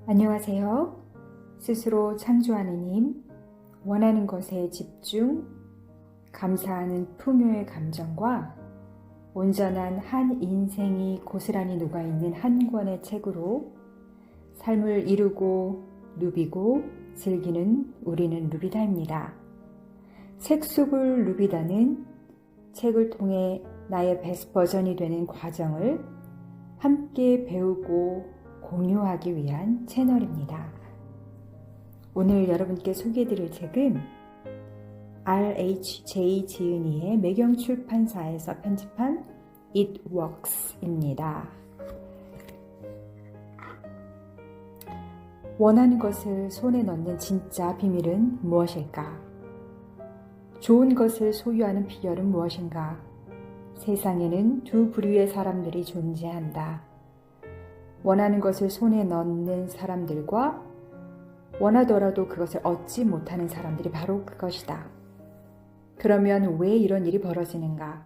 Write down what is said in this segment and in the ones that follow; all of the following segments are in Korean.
안녕하세요. 스스로 창조하는 힘, 원하는 것에 집중, 감사하는 풍요의 감정과 온전한 한 인생이 고스란히 녹아있는 한 권의 책으로 삶을 이루고 누비고 즐기는 우리는 누비다입니다. 책 속을 누비다는 책을 통해 나의 베스트 버전이 되는 과정을 함께 배우고 공유하기 위한 채널입니다. 오늘 여러분께 소개해드릴 책은 R.H.J. 지은이의 매경출판사에서 편집한 It Works입니다. 원하는 것을 손에 넣는 진짜 비밀은 무엇일까? 좋은 것을 소유하는 비결은 무엇인가? 세상에는 두 부류의 사람들이 존재한다. 원하는 것을 손에 넣는 사람들과 원하더라도 그것을 얻지 못하는 사람들이 바로 그것이다. 그러면 왜 이런 일이 벌어지는가?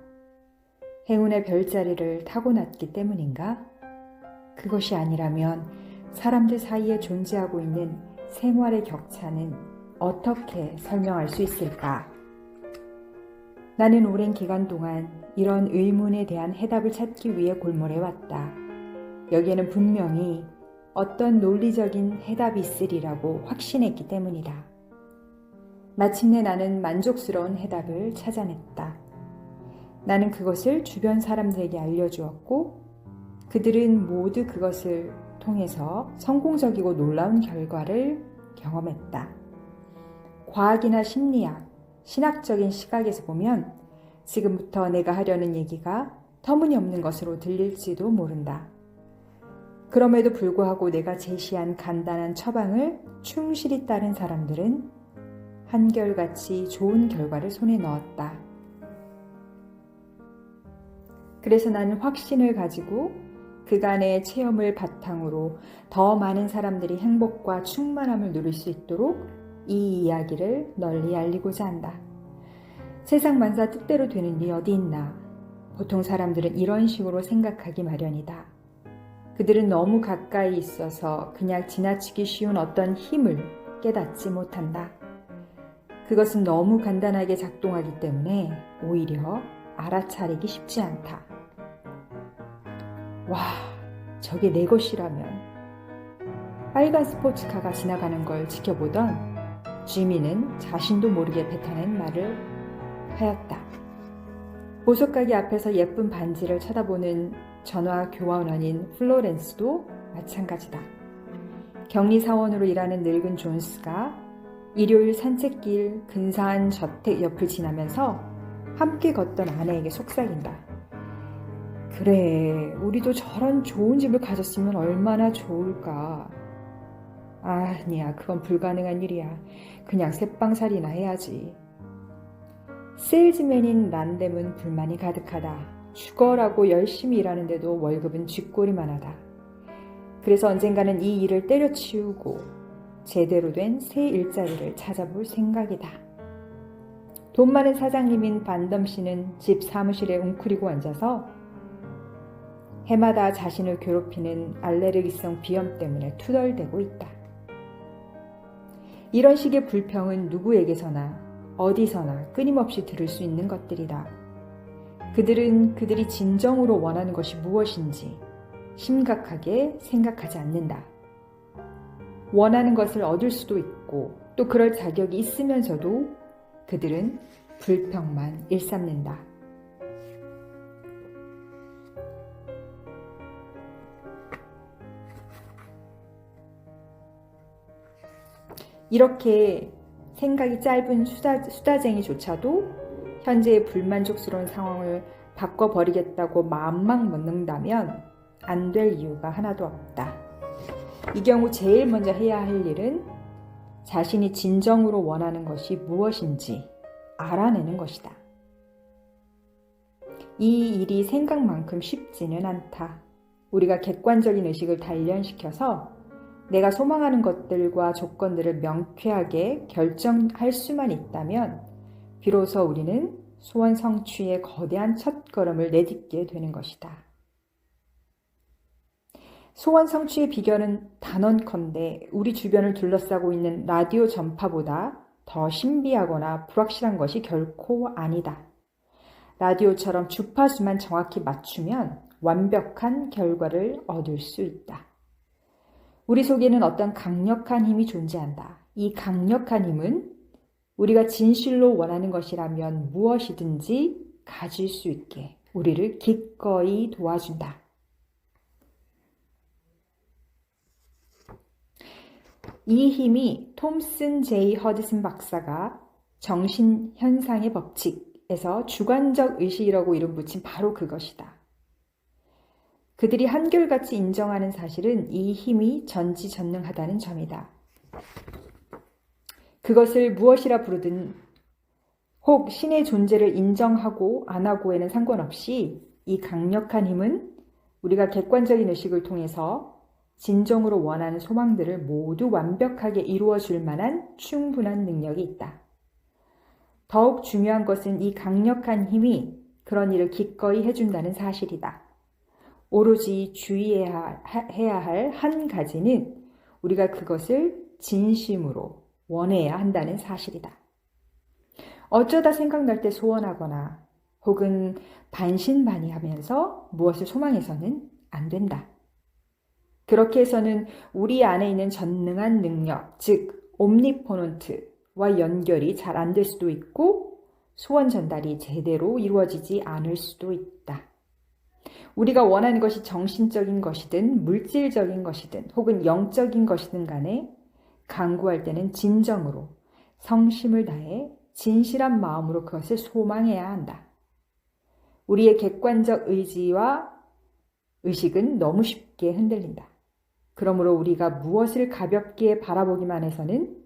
행운의 별자리를 타고났기 때문인가? 그것이 아니라면 사람들 사이에 존재하고 있는 생활의 격차는 어떻게 설명할 수 있을까? 나는 오랜 기간 동안 이런 의문에 대한 해답을 찾기 위해 골몰해 왔다. 여기에는 분명히 어떤 논리적인 해답이 있으리라고 확신했기 때문이다. 마침내 나는 만족스러운 해답을 찾아냈다. 나는 그것을 주변 사람들에게 알려주었고 그들은 모두 그것을 통해서 성공적이고 놀라운 결과를 경험했다. 과학이나 심리학, 신학적인 시각에서 보면 지금부터 내가 하려는 얘기가 터무니없는 것으로 들릴지도 모른다. 그럼에도 불구하고 내가 제시한 간단한 처방을 충실히 따른 사람들은 한결같이 좋은 결과를 손에 넣었다. 그래서 나는 확신을 가지고 그간의 체험을 바탕으로 더 많은 사람들이 행복과 충만함을 누릴 수 있도록 이 이야기를 널리 알리고자 한다. 세상 만사 뜻대로 되는 일이 어디 있나? 보통 사람들은 이런 식으로 생각하기 마련이다. 그들은 너무 가까이 있어서 그냥 지나치기 쉬운 어떤 힘을 깨닫지 못한다. 그것은 너무 간단하게 작동하기 때문에 오히려 알아차리기 쉽지 않다. 와, 저게 내 것이라면. 빨간 스포츠카가 지나가는 걸 지켜보던 지미는 자신도 모르게 뱉어낸 말을 하였다. 보석가게 앞에서 예쁜 반지를 쳐다보는 전화 교환원인 플로렌스도 마찬가지다. 격리사원으로 일하는 늙은 존스가 일요일 산책길 근사한 저택 옆을 지나면서 함께 걷던 아내에게 속삭인다. 그래, 우리도 저런 좋은 집을 가졌으면 얼마나 좋을까. 아니야, 그건 불가능한 일이야. 그냥 새빵살이나 해야지. 세일즈맨인 란뎀은 불만이 가득하다. 죽어라고 열심히 일하는데도 월급은 쥐꼬리만 하다. 그래서 언젠가는 이 일을 때려치우고 제대로 된 새 일자리를 찾아볼 생각이다. 돈 많은 사장님인 반덤 씨는 집 사무실에 웅크리고 앉아서 해마다 자신을 괴롭히는 알레르기성 비염 때문에 투덜대고 있다. 이런 식의 불평은 누구에게서나 어디서나 끊임없이 들을 수 있는 것들이다. 그들은 그들이 진정으로 원하는 것이 무엇인지 심각하게 생각하지 않는다. 원하는 것을 얻을 수도 있고 또 그럴 자격이 있으면서도 그들은 불평만 일삼는다. 이렇게 생각이 짧은 수다쟁이조차도 현재의 불만족스러운 상황을 바꿔버리겠다고 마음만 먹는다면 안 될 이유가 하나도 없다. 이 경우 제일 먼저 해야 할 일은 자신이 진정으로 원하는 것이 무엇인지 알아내는 것이다. 이 일이 생각만큼 쉽지는 않다. 우리가 객관적인 의식을 단련시켜서 내가 소망하는 것들과 조건들을 명쾌하게 결정할 수만 있다면 비로소 우리는 소원 성취의 거대한 첫걸음을 내딛게 되는 것이다. 소원 성취의 비결은 단언컨대 우리 주변을 둘러싸고 있는 라디오 전파보다 더 신비하거나 불확실한 것이 결코 아니다. 라디오처럼 주파수만 정확히 맞추면 완벽한 결과를 얻을 수 있다. 우리 속에는 어떤 강력한 힘이 존재한다. 이 강력한 힘은 우리가 진실로 원하는 것이라면 무엇이든지 가질 수 있게 우리를 기꺼이 도와준다. 이 힘이 톰슨 제이 허드슨 박사가 정신현상의 법칙에서 주관적 의식이라고 이름 붙인 바로 그것이다. 그들이 한결같이 인정하는 사실은 이 힘이 전지전능하다는 점이다. 그것을 무엇이라 부르든 혹 신의 존재를 인정하고 안 하고에는 상관없이 이 강력한 힘은 우리가 객관적인 의식을 통해서 진정으로 원하는 소망들을 모두 완벽하게 이루어 줄 만한 충분한 능력이 있다. 더욱 중요한 것은 이 강력한 힘이 그런 일을 기꺼이 해준다는 사실이다. 오로지 주의해야 할 한 가지는 우리가 그것을 진심으로 원해야 한다는 사실이다. 어쩌다 생각날 때 소원하거나 혹은 반신반의하면서 무엇을 소망해서는 안 된다. 그렇게 해서는 우리 안에 있는 전능한 능력, 즉 옴니포넌트와 연결이 잘 안 될 수도 있고 소원 전달이 제대로 이루어지지 않을 수도 있다. 우리가 원하는 것이 정신적인 것이든 물질적인 것이든 혹은 영적인 것이든 간에 간구할 때는 진정으로 성심을 다해 진실한 마음으로 그것을 소망해야 한다. 우리의 객관적 의지와 의식은 너무 쉽게 흔들린다. 그러므로 우리가 무엇을 가볍게 바라보기만 해서는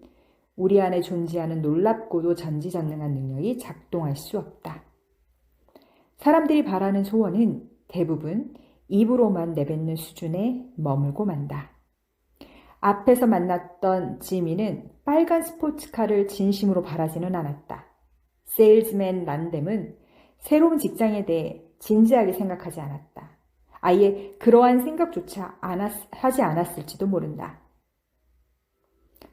우리 안에 존재하는 놀랍고도 전지전능한 능력이 작동할 수 없다. 사람들이 바라는 소원은 대부분 입으로만 내뱉는 수준에 머물고 만다. 앞에서 만났던 지미는 빨간 스포츠카를 진심으로 바라지는 않았다. 세일즈맨 란뎀은 새로운 직장에 대해 진지하게 생각하지 않았다. 아예 그러한 생각조차 하지 않았을지도 모른다.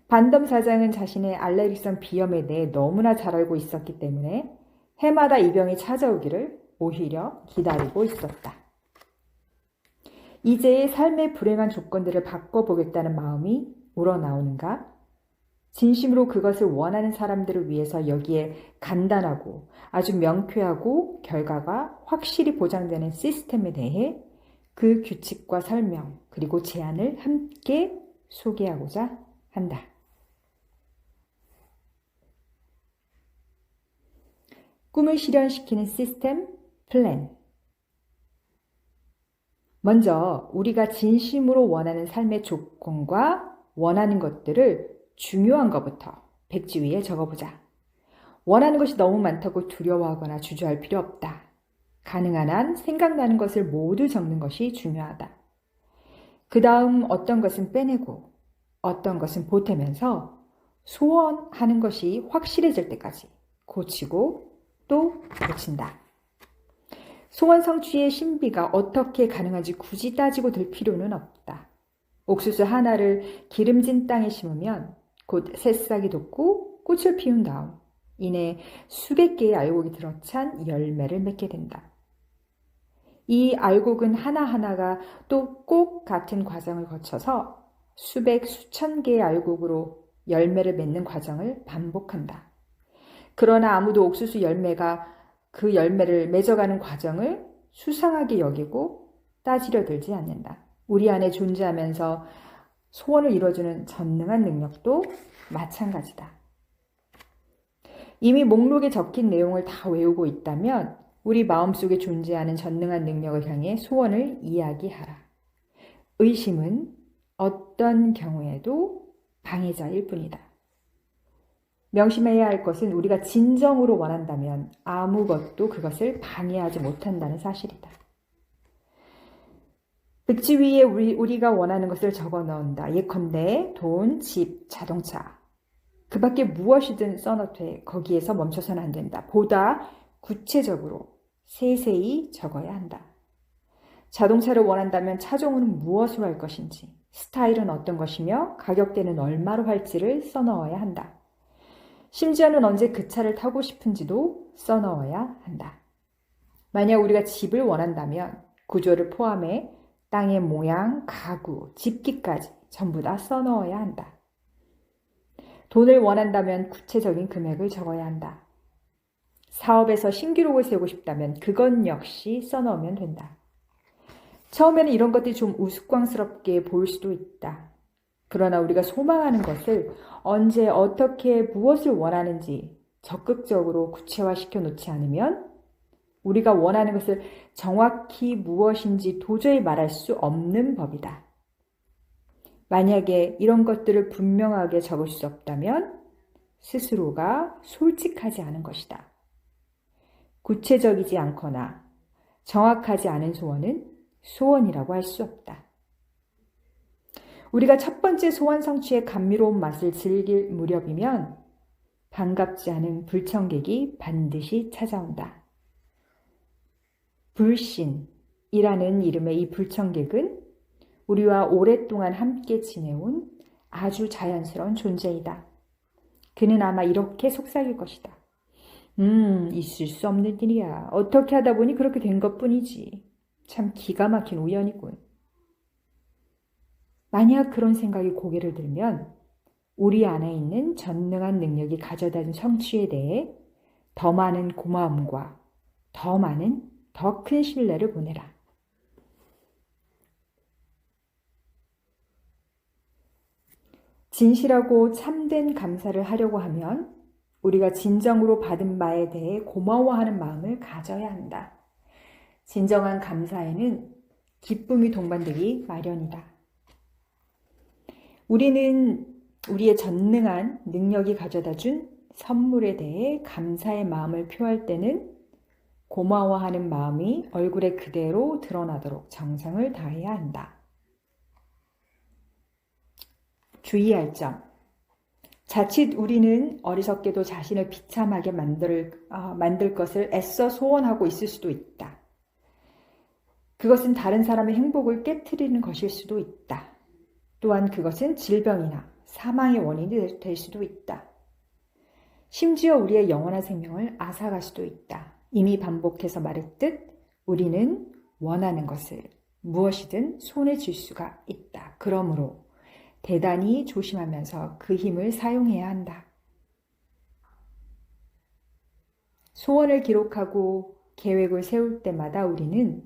반덤 사장은 자신의 알레르기성 비염에 대해 너무나 잘 알고 있었기 때문에 해마다 이 병이 찾아오기를 오히려 기다리고 있었다. 이제의 삶의 불행한 조건들을 바꿔보겠다는 마음이 우러나오는가? 진심으로 그것을 원하는 사람들을 위해서 여기에 간단하고 아주 명쾌하고 결과가 확실히 보장되는 시스템에 대해 그 규칙과 설명 그리고 제안을 함께 소개하고자 한다. 꿈을 실현시키는 시스템, 플랜. 먼저 우리가 진심으로 원하는 삶의 조건과 원하는 것들을 중요한 것부터 백지 위에 적어보자. 원하는 것이 너무 많다고 두려워하거나 주저할 필요 없다. 가능한 한 생각나는 것을 모두 적는 것이 중요하다. 그 다음 어떤 것은 빼내고 어떤 것은 보태면서 소원하는 것이 확실해질 때까지 고치고 또 고친다. 소원 성취의 신비가 어떻게 가능한지 굳이 따지고 들 필요는 없다. 옥수수 하나를 기름진 땅에 심으면 곧 새싹이 돋고 꽃을 피운 다음 이내 수백 개의 알곡이 들어찬 열매를 맺게 된다. 이 알곡은 하나하나가 또 꼭 같은 과정을 거쳐서 수백 수천 개의 알곡으로 열매를 맺는 과정을 반복한다. 그러나 아무도 옥수수 열매가 그 열매를 맺어가는 과정을 수상하게 여기고 따지려 들지 않는다. 우리 안에 존재하면서 소원을 이루어주는 전능한 능력도 마찬가지다. 이미 목록에 적힌 내용을 다 외우고 있다면 우리 마음속에 존재하는 전능한 능력을 향해 소원을 이야기하라. 의심은 어떤 경우에도 방해자일 뿐이다. 명심해야 할 것은 우리가 진정으로 원한다면 아무것도 그것을 방해하지 못한다는 사실이다. 백지 위에 우리가 원하는 것을 적어 넣는다. 예컨대 돈, 집, 자동차. 그 밖에 무엇이든 써넣되 거기에서 멈춰서는 안 된다. 보다 구체적으로 세세히 적어야 한다. 자동차를 원한다면 차종은 무엇으로 할 것인지, 스타일은 어떤 것이며 가격대는 얼마로 할지를 써넣어야 한다. 심지어는 언제 그 차를 타고 싶은지도 써넣어야 한다. 만약 우리가 집을 원한다면 구조를 포함해 땅의 모양, 가구, 집기까지 전부 다 써넣어야 한다. 돈을 원한다면 구체적인 금액을 적어야 한다. 사업에서 신기록을 세우고 싶다면 그건 역시 써넣으면 된다. 처음에는 이런 것들이 좀 우스꽝스럽게 보일 수도 있다. 그러나 우리가 소망하는 것을 언제 어떻게 무엇을 원하는지 적극적으로 구체화시켜 놓지 않으면 우리가 원하는 것을 정확히 무엇인지 도저히 말할 수 없는 법이다. 만약에 이런 것들을 분명하게 적을 수 없다면 스스로가 솔직하지 않은 것이다. 구체적이지 않거나 정확하지 않은 소원은 소원이라고 할 수 없다. 우리가 첫 번째 소원 성취의 감미로운 맛을 즐길 무렵이면 반갑지 않은 불청객이 반드시 찾아온다. 불신이라는 이름의 이 불청객은 우리와 오랫동안 함께 지내온 아주 자연스러운 존재이다. 그는 아마 이렇게 속삭일 것이다. 있을 수 없는 일이야. 어떻게 하다 보니 그렇게 된 것뿐이지. 참 기가 막힌 우연이군. 만약 그런 생각이 고개를 들면 우리 안에 있는 전능한 능력이 가져다 준 성취에 대해 더 많은 고마움과 더 큰 신뢰를 보내라. 진실하고 참된 감사를 하려고 하면 우리가 진정으로 받은 바에 대해 고마워하는 마음을 가져야 한다. 진정한 감사에는 기쁨이 동반되기 마련이다. 우리는 우리의 전능한 능력이 가져다 준 선물에 대해 감사의 마음을 표할 때는 고마워하는 마음이 얼굴에 그대로 드러나도록 정성을 다해야 한다. 주의할 점. 자칫 우리는 어리석게도 자신을 비참하게 만들 것을 애써 소원하고 있을 수도 있다. 그것은 다른 사람의 행복을 깨트리는 것일 수도 있다. 또한 그것은 질병이나 사망의 원인이 될 수도 있다. 심지어 우리의 영원한 생명을 앗아갈 수도 있다. 이미 반복해서 말했듯 우리는 원하는 것을 무엇이든 손에 쥘 수가 있다. 그러므로 대단히 조심하면서 그 힘을 사용해야 한다. 소원을 기록하고 계획을 세울 때마다 우리는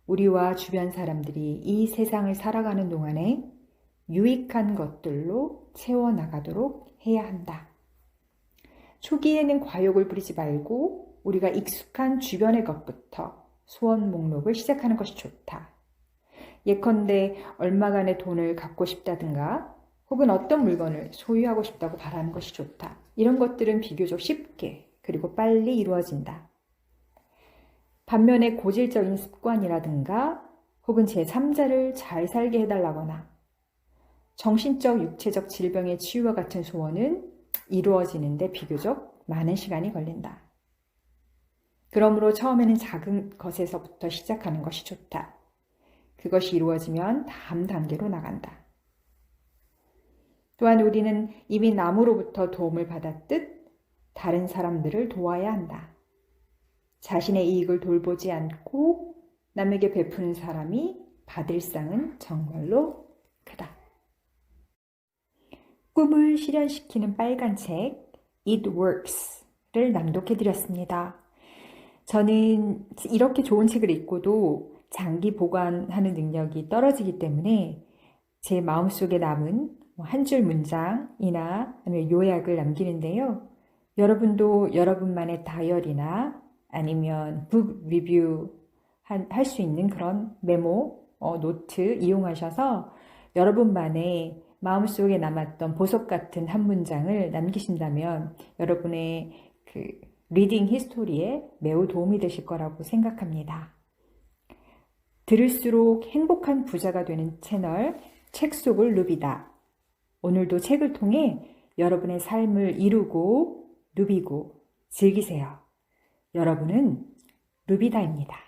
우리와 주변 사람들이 이 세상을 살아가는 동안에 유익한 것들로 채워나가도록 해야 한다. 초기에는 과욕을 부리지 말고 우리가 익숙한 주변의 것부터 소원 목록을 시작하는 것이 좋다. 예컨대 얼마간의 돈을 갖고 싶다든가 혹은 어떤 물건을 소유하고 싶다고 바라는 것이 좋다. 이런 것들은 비교적 쉽게 그리고 빨리 이루어진다. 반면에 고질적인 습관이라든가 혹은 제3자를 잘 살게 해달라거나 정신적, 육체적 질병의 치유와 같은 소원은 이루어지는데 비교적 많은 시간이 걸린다. 그러므로 처음에는 작은 것에서부터 시작하는 것이 좋다. 그것이 이루어지면 다음 단계로 나간다. 또한 우리는 이미 남으로부터 도움을 받았듯 다른 사람들을 도와야 한다. 자신의 이익을 돌보지 않고 남에게 베푸는 사람이 받을 상은 정말로 크다. 꿈을 실현시키는 빨간 책 It Works를 낭독해드렸습니다. 저는 이렇게 좋은 책을 읽고도 장기 보관하는 능력이 떨어지기 때문에 제 마음속에 남은 한 줄 문장이나 아니면 요약을 남기는데요. 여러분도 여러분만의 다이어리나 아니면 북 리뷰 할 수 있는 그런 메모, 노트 이용하셔서 여러분만의 마음속에 남았던 보석 같은 한 문장을 남기신다면 여러분의 그 리딩 히스토리에 매우 도움이 되실 거라고 생각합니다. 들을수록 행복한 부자가 되는 채널 책 속을 누비다. 오늘도 책을 통해 여러분의 삶을 이루고 누비고 즐기세요. 여러분은 누비다입니다.